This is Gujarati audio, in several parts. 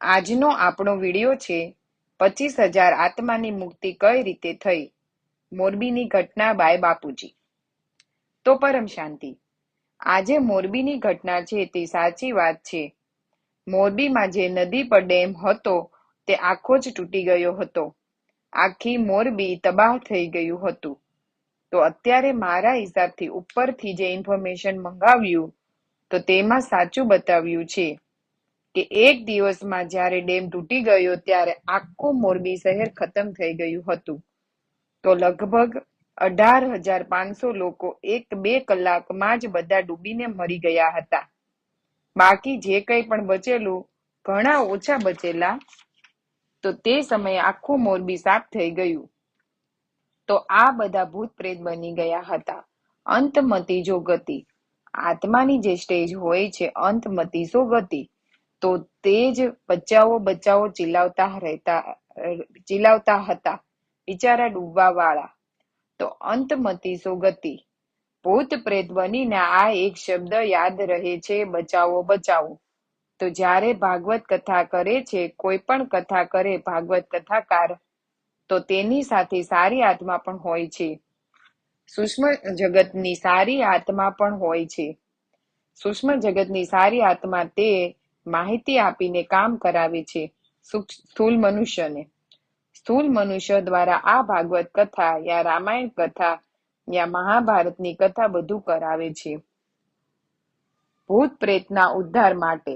આજનો આપણો વિડિયો છે 25,000 આત્માની મુક્તિ કઈ રીતે થઈ. મોરબીની ઘટના બાય બાપુજી. તો પરમ શાંતિ. આજે મોરબીની ઘટના છે તે સાચી વાત છે. મોરબીમાં જે નદી પર ડેમ હતો તે આખો જ તૂટી ગયો હતો. આખી મોરબી તબાહ થઈ ગયું હતું. તો અત્યારે મારા હિસાબથી ઉપરથી જે ઇન્ફોર્મેશન મંગાવ્યું તો તેમાં સાચું બતાવ્યું છે કે એક દિવસમાં જ્યારે ડેમ તૂટી ગયો ત્યારે આખું મોરબી શહેર ખતમ થઈ ગયું હતું. તો લગભગ 18,500 લોકો 1-2 કલાકમાં જ બધા ડૂબીને મરી ગયા હતા. બાકી જે કંઈ પણ બચેલું, ઘણા ઓછા બચેલા, તો તે સમયે આખું મોરબી સાફ થઈ ગયું. તો આ બધા ભૂત પ્રેત બની ગયા હતા. અંતમતી જો ગતિ, આત્માની જે સ્ટેજ હોય છે અંતમતી સો ગતિ, તો તે જ બચાવો ચિલ્લાવતા હતા બિચારા ડૂબવા વાળા. તો અંતમતી સો ગતિ, ભૂત પ્રેત બનીને આ એક શબ્દ યાદ રહે છે, બચાવો. તો જ્યારે ભાગવત કથા કરે છે, કોઈ પણ કથા કરે ભાગવત કથાકાર, તો તેની સાથે સારી આત્મા પણ હોય છે. સૂક્ષ્મ જગતની સારી આત્મા પણ હોય છે. સૂક્ષ્મ જગતની સારી આત્મા તે માહિતી આપીને કામ કરાવે છે સ્થૂલ મનુષ્યને. સ્થૂલ મનુષ્ય દ્વારા આ ભાગવત કથા યા રામાયણ કથા યા મહાભારતની કથા બધું કરાવે છે ભૂત પ્રેતના ઉદ્ધાર માટે.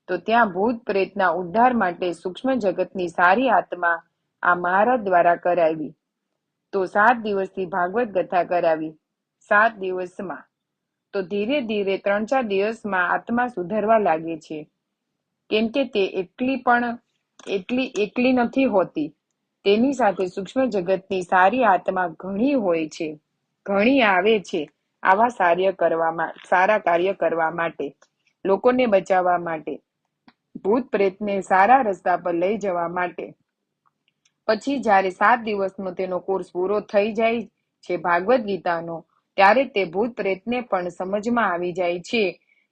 તો ત્યાં ભૂત પ્રેતના ઉદ્ધાર માટે સૂક્ષ્મ જગતની સારી આત્મા આ મહારાજ દ્વારા કરાવી. તો 7 દિવસથી ભાગવત કથા કરાવી. 7 દિવસમાં તો ધીરે ધીરે 3-4 દિવસમાં આત્મા સુધરવા લાગે છે. કેમ કે તે એકલી નથી હોતી. તેની સાથે સૂક્ષ્મ જગતની સારી આત્મા ઘણી હોય છે. ઘણી આવે છે આવા સારા કાર્ય કરવા માટે, લોકોને બચાવવા માટે, ભૂત પ્રેતને સારા રસ્તા પર લઈ જવા માટે. પછી જ્યારે 7 દિવસનો તેનો કોર્સ પૂરો થઈ જાય છે ભાગવત ગીતાનો, ત્યારે તે ભૂત પ્રેતને પણ સમજમાં આવી જાય છે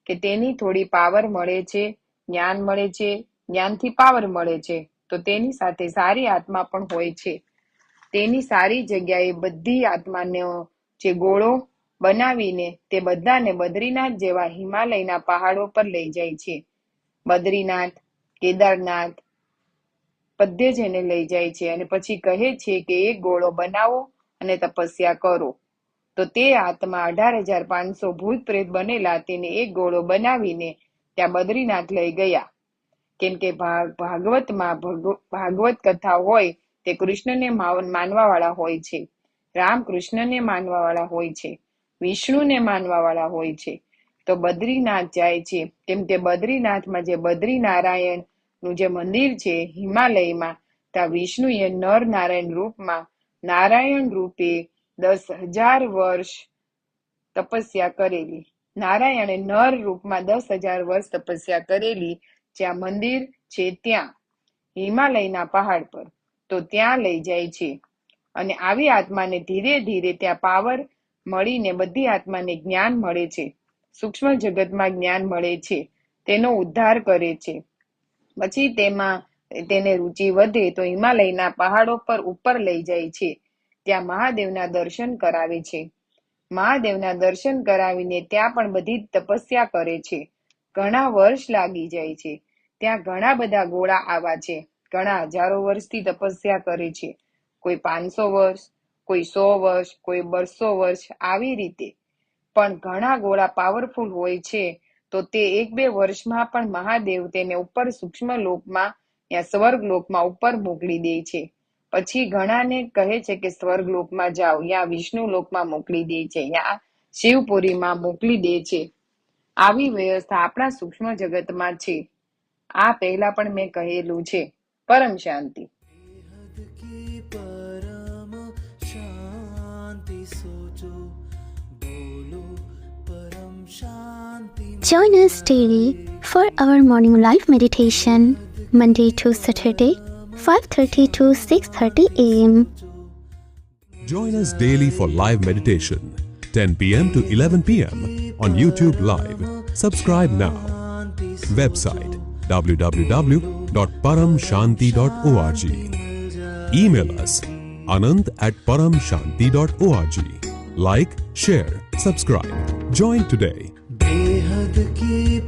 કે તેની થોડી પાવર મળે છે, જ્ઞાન મળે છે, જ્ઞાનથી પાવર મળે છે. તો તેની સાથે સારી આત્મા પણ હોય છે. તેની સારી જગ્યાએ બધી આત્માનો જે ગોળો બનાવીને તે બધાને બદ્રીનાથ જેવા હિમાલયના પહાડો પર લઈ જાય છે. બદ્રીનાથ, કેદારનાથ બધે જેને લઈ જાય છે અને પછી કહે છે કે એક ગોળો બનાવો અને તપસ્યા કરો. તો તે આત્મા 18,500 ભૂત પ્રેત બનેલા તેને એક ગોળો બનાવીને ત્યાં બદ્રીનાથ લઈ ગયા. કેમ કે ભાગવતમાં ભાગવત કથા હોય તે કૃષ્ણને માનવા વાળા હોય છે, રામકૃષ્ણને માનવા વાળા હોય છે, વિષ્ણુને માનવા વાળા હોય છે. તો બદ્રીનાથ જાય છે. કેમ કે બદ્રીનાથમાં જે બદ્રીનારાયણ નું જે મંદિર છે હિમાલયમાં, ત્યાં વિષ્ણુએ નર નારાયણ રૂપમાં, નારાયણ રૂપે 10,000 વર્ષ તપસ્યા કરેલી. નારાયણે નર રૂપમાં 10,000 વર્ષ તપસ્યા કરેલી. જ્યાં મંદિર છે ત્યાં હિમાલયના પહાડ પર, તો ત્યાં લઈ જાય છે. અને આવી આત્માને ધીરે ધીરે ત્યાં પાવર મળીને બધી આત્માને જ્ઞાન મળે છે. સૂક્ષ્મ જગતમાં જ્ઞાન મળે છે, તેનો ઉદ્ધાર કરે છે. પછી તેને રુચિ વધે તો હિમાલયના પહાડો પર ઉપર લઈ જાય છે. ત્યાં મહાદેવના દર્શન કરાવે છે. મહાદેવના દર્શન કરાવીને ત્યાં પણ બધી તપસ્યા કરે છે. ઘણા વર્ષ લાગી જાય છે. ત્યાં ઘણા બધા ગોળા આવા છે. ઘણા હજારો વર્ષથી તપસ્યા કરે છે. કોઈ 500 વર્ષ, કોઈ 100 વર્ષ, કોઈ 200 વર્ષ, આવી રીતે. પણ ઘણા ગોળા પાવરફુલ હોય છે. તો તે 1-2 વર્ષમાં પણ મહાદેવ તેને ઉપર સૂક્ષ્મ લોકમાં યા સ્વર્ગ લોકમાં ઉપર મોકલી દે છે. પછી ઘણાને કહે છે કે સ્વર્ગ લોકમાં જાઓ, યા વિષ્ણુ લોકમાં મોકલી દે છે, યા શિવપુરીમાં મોકલી દે છે. આવી વ્યવસ્થા આપણા સૂક્ષ્મ જગતમાં છે. આ પહેલા પણ મેં કહેલું છે. પરમ શાંતિ. Join us daily for our morning live meditation, Monday to Saturday, 5:30 to 6:30 a.m. Join us daily for live meditation, 10 p.m. to 11 p.m. on YouTube Live. Subscribe now. Website www anant@paramshanti.org. Email us anant@paramshanti.org. Like, share, subscribe. Join today. बेहद की